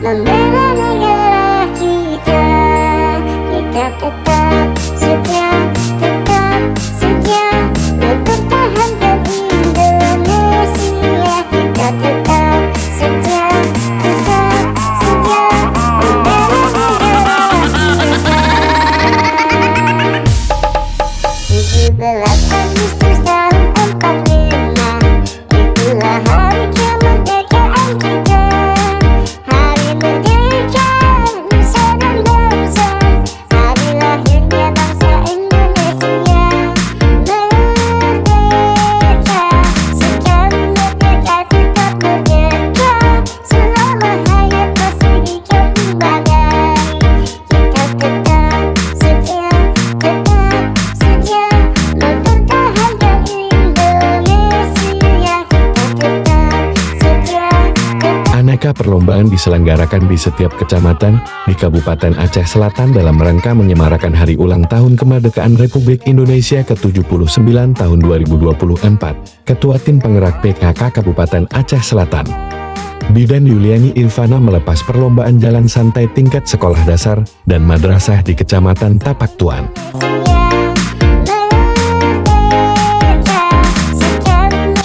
membela negara kita. Kita tetap setia, tetap setia mempertahankan Indonesia. Kita tetap setia, tetap setia membela negara kita. 17 Agustus tahun 45, itulah hari kemerdekaan kita. Hari merdeka nusa dan bangsa, hari lahirnya bangsa Indonesia. Merdeka, sekali merdeka tetap merdeka, selama hayat masih dikembangkan. Kita tetap setia, tetap setia mempertahankan Indonesia. Kita tetap setia, tetap. Aneka perlombaan diselenggarakan di setiap kecamatan di Kabupaten Aceh Selatan dalam rangka menyemarakan hari ulang tahun kemerdekaan Republik Indonesia ke-79 tahun 2024. Ketua Tim Penggerak PKK Kabupaten Aceh Selatan, Bidan Yuliani Irvana melepas perlombaan jalan santai tingkat sekolah dasar dan madrasah di Kecamatan Tapak Tuan.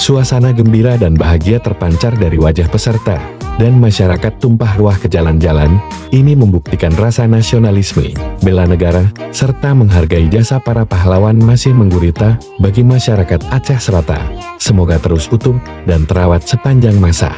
Suasana gembira dan bahagia terpancar dari wajah peserta, dan masyarakat tumpah ruah ke jalan-jalan. Ini membuktikan rasa nasionalisme, bela negara, serta menghargai jasa para pahlawan masih menggurita bagi masyarakat Aceh Selatan. Semoga terus utuh dan terawat sepanjang masa.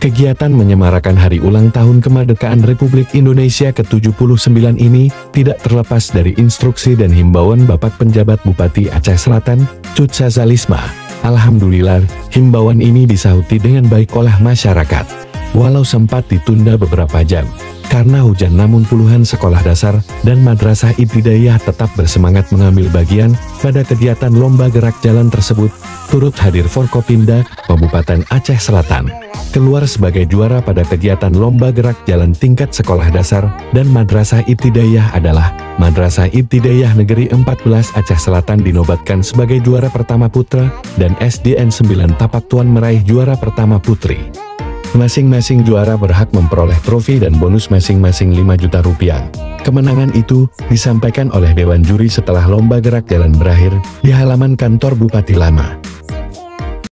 Kegiatan menyemarakan hari ulang tahun kemerdekaan Republik Indonesia ke-79 ini tidak terlepas dari instruksi dan himbauan Bapak Penjabat Bupati Aceh Selatan, Cut Sazalisma. Alhamdulillah, himbauan ini disahuti dengan baik oleh masyarakat. Walau sempat ditunda beberapa jam karena hujan, namun puluhan sekolah dasar dan madrasah ibtidaiyah tetap bersemangat mengambil bagian pada kegiatan lomba gerak jalan tersebut. Turut hadir Forkopimda Kabupaten Aceh Selatan keluar sebagai juara pada kegiatan lomba gerak jalan tingkat sekolah dasar dan madrasah ibtidaiyah adalah Madrasah Ibtidaiyah Negeri 14 Aceh Selatan dinobatkan sebagai juara pertama putra, dan SDN 9 Tapak Tuan meraih juara pertama putri. Masing-masing juara berhak memperoleh trofi dan bonus masing-masing 5 juta rupiah. Kemenangan itu disampaikan oleh Dewan Juri setelah lomba gerak jalan berakhir di halaman kantor Bupati Lama.